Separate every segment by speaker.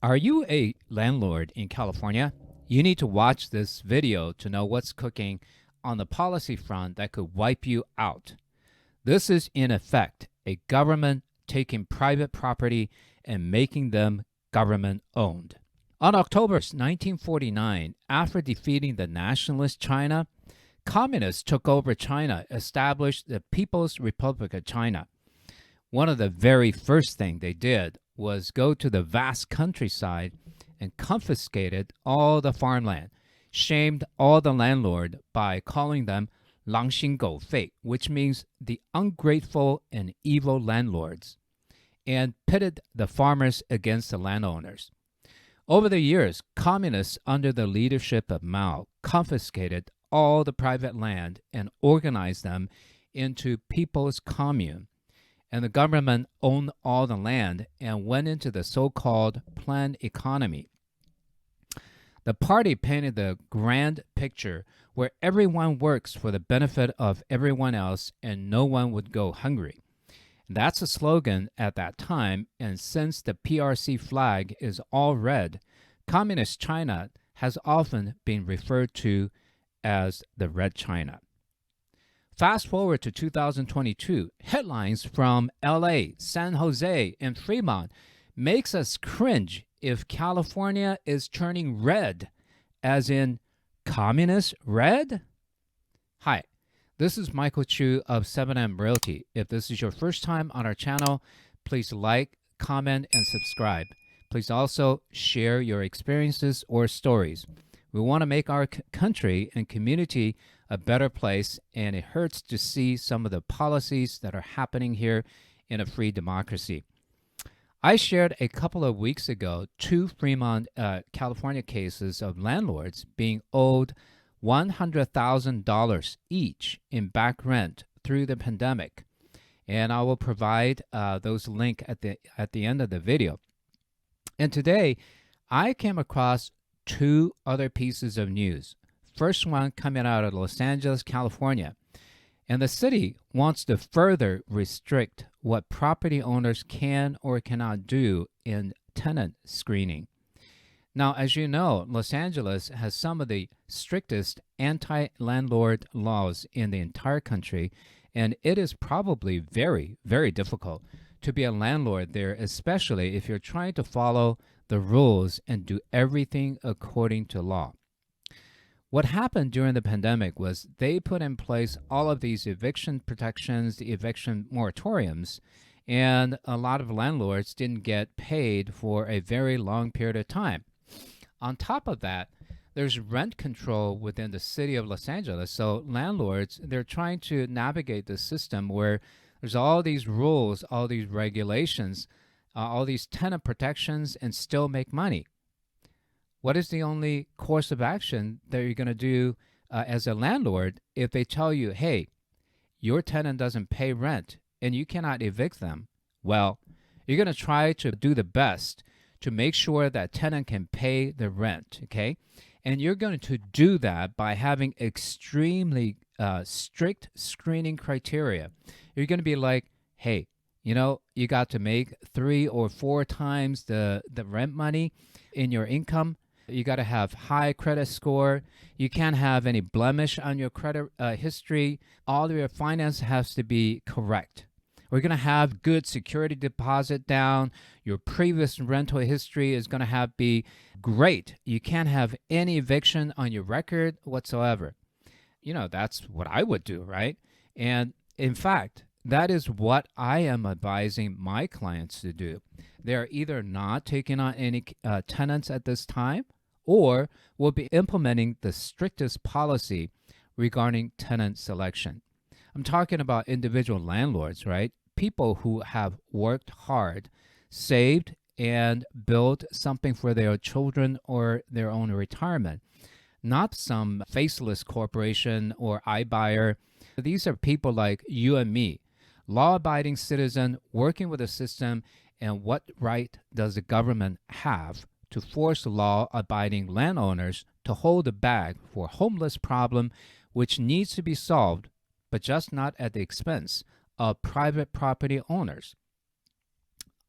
Speaker 1: Are you a landlord in California? You need to watch this video to know what's cooking on the policy front that could wipe you out. This is, in effect, a government taking private property and making them government owned. On October 1949, after defeating the nationalist China, communists took over China, established the People's Republic of China. One of the very first things they did was go to the vast countryside and confiscated all the farmland, shamed all the landlord by calling them 狼心狗肺, which means the ungrateful and evil landlords, and pitted the farmers against the landowners. Over the years, communists under the leadership of Mao confiscated all the private land and organized them into people's commune, and the government owned all the land and went into the so-called planned economy. The party painted the grand picture where everyone works for the benefit of everyone else and no one would go hungry. That's a slogan at that time, and since the PRC flag is all red, Communist China has often been referred to as the Red China. Fast forward to 2022, headlines from LA, San Jose, and Fremont makes us cringe if California is turning red, as in communist red? Hi, this is Michael Chu of 7M Realty. If this is your first time on our channel, please like, comment, and subscribe. Please also share your experiences or stories. We want to make our country and community a better place, and it hurts to see some of the policies that are happening here in a free democracy. I shared a couple of weeks ago 2 Fremont, California cases of landlords being owed $100,000 each in back rent through the pandemic, and I will provide those links at the end of the video. And today, I came across 2 other pieces of news. First one coming out of Los Angeles, California. And the city wants to further restrict what property owners can or cannot do in tenant screening. Now, as you know, Los Angeles has some of the strictest anti-landlord laws in the entire country, and it is probably very, very difficult to be a landlord there, especially if you're trying to follow the rules and do everything according to law. What happened during the pandemic was they put in place all of these eviction protections, the eviction moratoriums, and a lot of landlords didn't get paid for a very long period of time. On top of that, there's rent control within the city of Los Angeles. So landlords, they're trying to navigate the system where there's all these rules, all these regulations, all these tenant protections, and still make money. What is the only course of action that you're going to do as a landlord if they tell you, hey, your tenant doesn't pay rent and you cannot evict them? Well, you're going to try to do the best to make sure that tenant can pay the rent, okay? And you're going to do that by having extremely strict screening criteria. You're going to be like, hey, you got to make 3 or 4 times the rent money in your income. You got to have high credit score. You can't have any blemish on your credit history. All of your finance has to be correct. We're going to have good security deposit down. Your previous rental history is going to be great. You can't have any eviction on your record whatsoever. That's what I would do, right? And in fact, that is what I am advising my clients to do. They're either not taking on any tenants at this time, or will be implementing the strictest policy regarding tenant selection. I'm talking about individual landlords, right? People who have worked hard, saved, and built something for their children or their own retirement. Not some faceless corporation or iBuyer. These are people like you and me, law-abiding citizen working with the system, and what right does the government have to force law-abiding landowners to hold the bag for homeless problem, which needs to be solved, but just not at the expense of private property owners?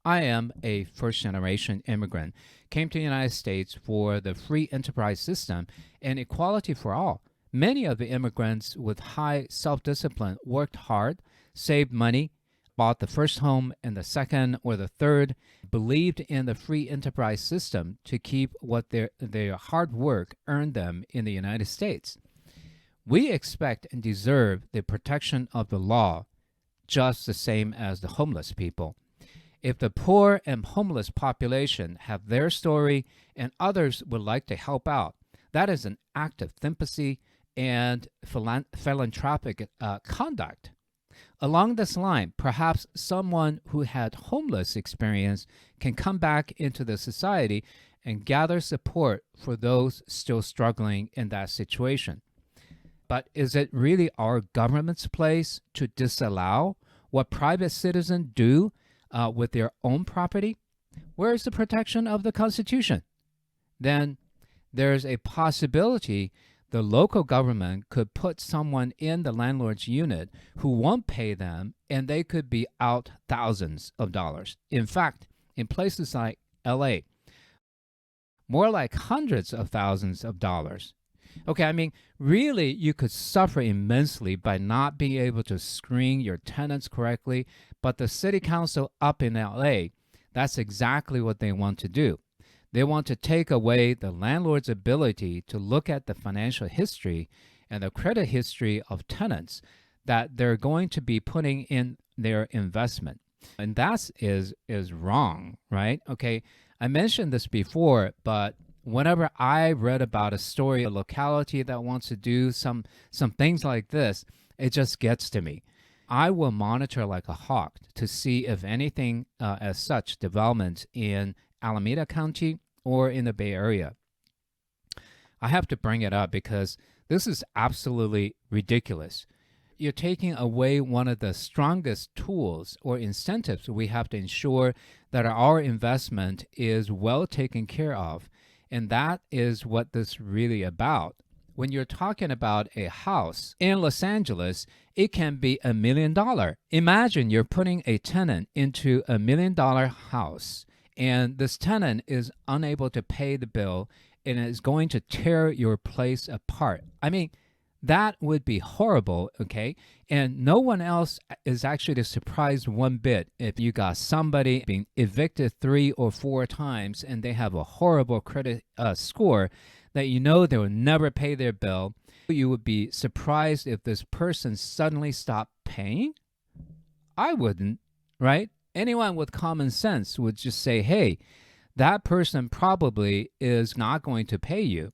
Speaker 1: I am a first-generation immigrant, came to the United States for the free enterprise system and equality for all. Many of the immigrants with high self-discipline worked hard, saved money, bought the first home and the second or the third, believed in the free enterprise system to keep what their hard work earned them in the United States. We expect and deserve the protection of the law just the same as the homeless people. If the poor and homeless population have their story and others would like to help out, that is an act of sympathy and philanthropic conduct. Along this line, perhaps someone who had homeless experience can come back into the society and gather support for those still struggling in that situation. But is it really our government's place to disallow what private citizens do with their own property? Where is the protection of the Constitution? Then there's a possibility the local government could put someone in the landlord's unit who won't pay them, and they could be out thousands of dollars. In fact, in places like LA, more like hundreds of thousands of dollars. Okay, I mean, really, you could suffer immensely by not being able to screen your tenants correctly, but the city council up in LA, that's exactly what they want to do. They want to take away the landlord's ability to look at the financial history and the credit history of tenants that they're going to be putting in their investment. And that is wrong, right? Okay, I mentioned this before, but whenever I read about a story, a locality that wants to do some things like this, it just gets to me. I will monitor like a hawk to see if anything as such development in Alameda County or in the Bay Area. I have to bring it up because this is absolutely ridiculous. You're taking away one of the strongest tools or incentives we have to ensure that our investment is well taken care of. And that is what this is really about. When you're talking about a house in Los Angeles, it can be $1 million. Imagine you're putting a tenant into $1 million house, and this tenant is unable to pay the bill and is going to tear your place apart. I mean, that would be horrible, okay? And no one else is actually surprised one bit if you got somebody being evicted 3 or 4 times and they have a horrible credit score that you know they will never pay their bill. You would be surprised if this person suddenly stopped paying? I wouldn't, right? Anyone with common sense would just say, hey, that person probably is not going to pay you.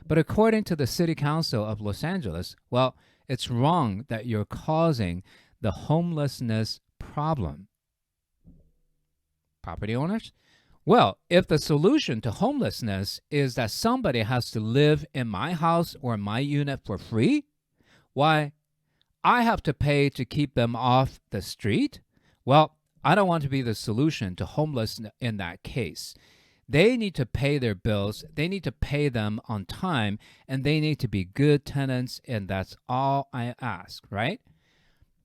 Speaker 1: But according to the City Council of Los Angeles, well, it's wrong that you're causing the homelessness problem. Property owners? Well, if the solution to homelessness is that somebody has to live in my house or my unit for free, why, I have to pay to keep them off the street? Well, I don't want to be the solution to homelessness in that case. They need to pay their bills, they need to pay them on time, and they need to be good tenants, and that's all I ask, right?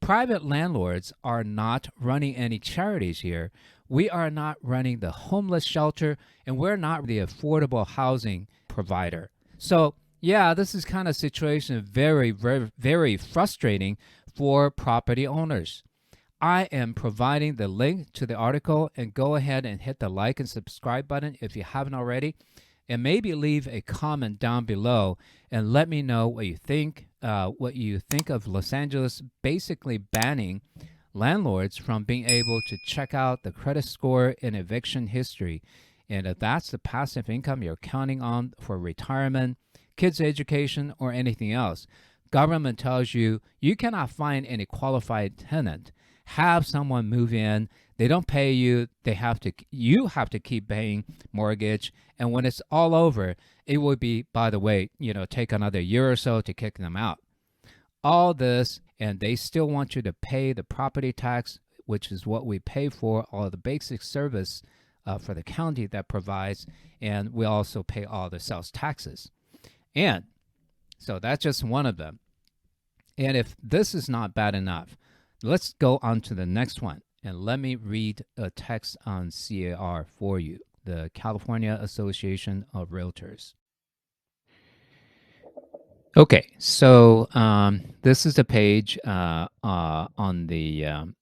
Speaker 1: Private landlords are not running any charities here. We are not running the homeless shelter, and we're not the affordable housing provider. So, yeah, this is kind of situation very, very, very frustrating for property owners. I am providing the link to the article, and go ahead and hit the like and subscribe button if you haven't already, and maybe leave a comment down below and let me know what you think of Los Angeles basically banning landlords from being able to check out the credit score and eviction history. And if that's the passive income you're counting on for retirement, kids' education, or anything else, government tells you you cannot find any qualified tenant. Have someone move in, they don't pay you, you have to keep paying mortgage, and when it's all over, it will be, by the way, take another year or so to kick them out. All this, and they still want you to pay the property tax, which is what we pay for, all the basic service for the county that provides, and we also pay all the sales taxes. And so that's just one of them. And if this is not bad enough, let's go on to the next one. And let me read a text on CAR for you, the California Association of Realtors. Okay, so this is the page on the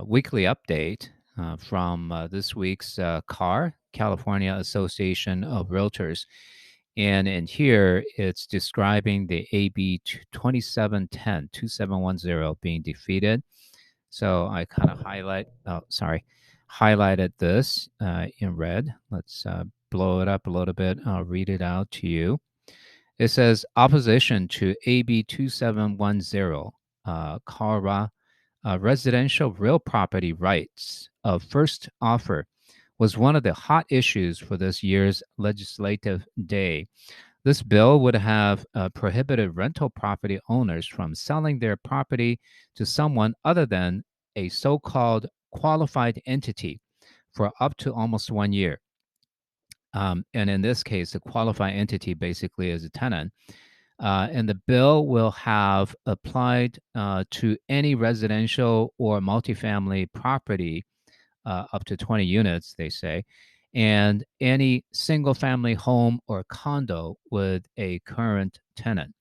Speaker 1: weekly update from this week's CAR, California Association of Realtors. And in here, it's describing the AB 2710 being defeated. So I kind of highlighted this in red. Let's blow it up a little bit. I'll read it out to you. It says opposition to AB 2710, CARA, residential real property rights of first offer was one of the hot issues for this year's legislative day. This bill would have prohibited rental property owners from selling their property to someone other than a so called qualified entity for up to almost 1 year. And in this case, the qualified entity basically is a tenant. And the bill will have applied to any residential or multifamily property up to 20 units, they say, and any single family home or condo with a current tenant.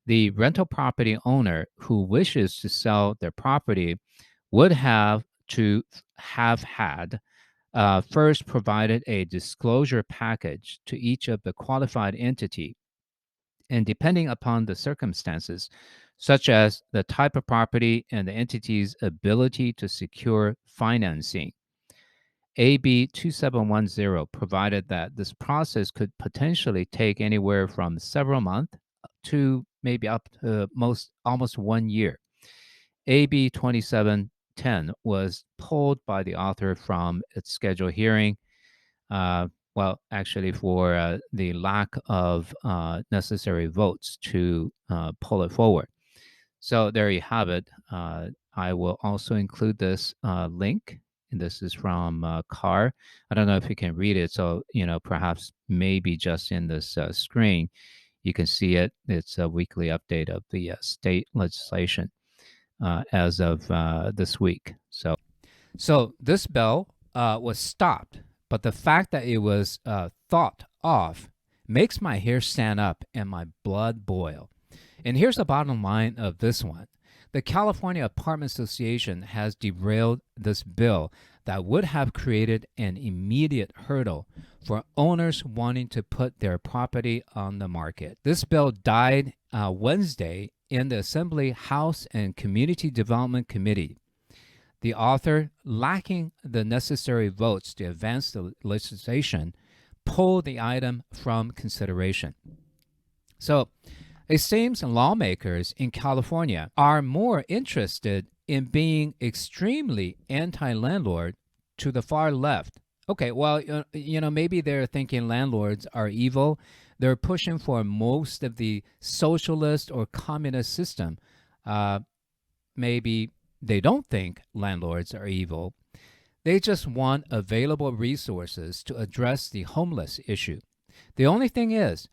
Speaker 1: The rental property owner who wishes to sell their property would have to have had first provided a disclosure package to each of the qualified entity, and depending upon the circumstances, such as the type of property and the entity's ability to secure financing. AB 2710 provided that this process could potentially take anywhere from several months to maybe up to almost 1 year. AB 2710 was pulled by the author from its scheduled hearing. Well, actually, for the lack of necessary votes to pull it forward. So there you have it. I will also include this link, and this is from CAR. I don't know if you can read it, so perhaps maybe just in this screen you can see it. It's a weekly update of the state legislation as of this week. So this bill was stopped, but the fact that it was thought of makes my hair stand up and my blood boil. And here's the bottom line of this one. The California Apartment Association has derailed this bill that would have created an immediate hurdle for owners wanting to put their property on the market. This bill died Wednesday in the Assembly House and Community Development Committee. The author, lacking the necessary votes to advance the legislation, pulled the item from consideration. So it seems lawmakers in California are more interested in being extremely anti-landlord to the far left. Okay, well, maybe they're thinking landlords are evil. They're pushing for most of the socialist or communist system. Maybe they don't think landlords are evil. They just want available resources to address the homeless issue. The only thing is,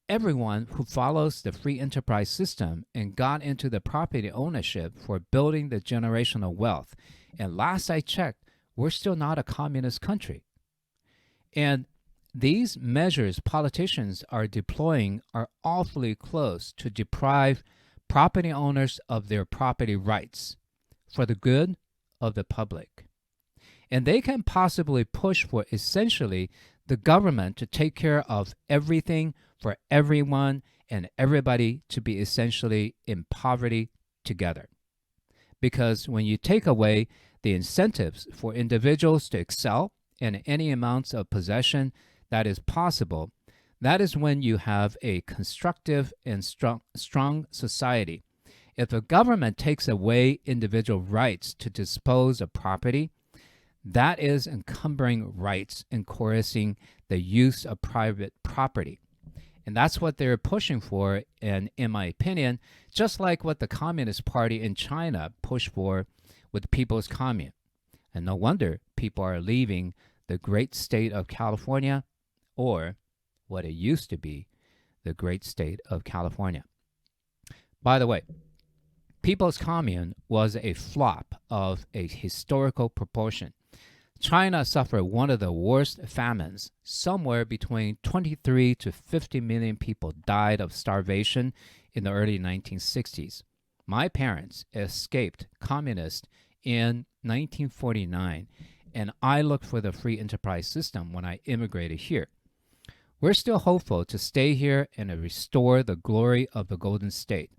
Speaker 1: everyone who follows the free enterprise system and got into the property ownership for building the generational wealth, and last I checked, we're still not a communist country. And these measures politicians are deploying are awfully close to deprive property owners of their property rights for the good of the public. And they can possibly push for essentially the government to take care of everything for everyone and everybody to be essentially in poverty together. Because when you take away the incentives for individuals to excel in any amounts of possession that is possible, that is when you have a constructive and strong society. If the government takes away individual rights to dispose of property, that is encumbering rights and coercing the use of private property. And that's what they're pushing for, and in my opinion, just like what the Communist Party in China pushed for with People's Commune. And no wonder people are leaving the great state of California, or what it used to be, the great state of California. By the way, People's Commune was a flop of a historical proportion. China suffered one of the worst famines. Somewhere between 23 to 50 million people died of starvation in the early 1960s. My parents escaped communists in 1949, and I looked for the free enterprise system when I immigrated here. We're still hopeful to stay here and restore the glory of the Golden State.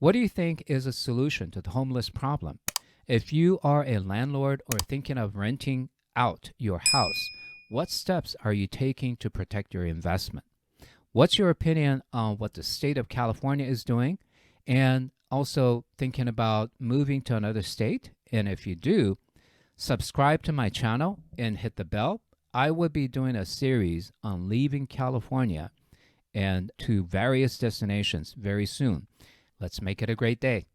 Speaker 1: What do you think is a solution to the homeless problem? If you are a landlord or thinking of renting out your house, what steps are you taking to protect your investment? What's your opinion on what the state of California is doing? And also thinking about moving to another state? And if you do, subscribe to my channel and hit the bell. I will be doing a series on leaving California and to various destinations very soon. Let's make it a great day.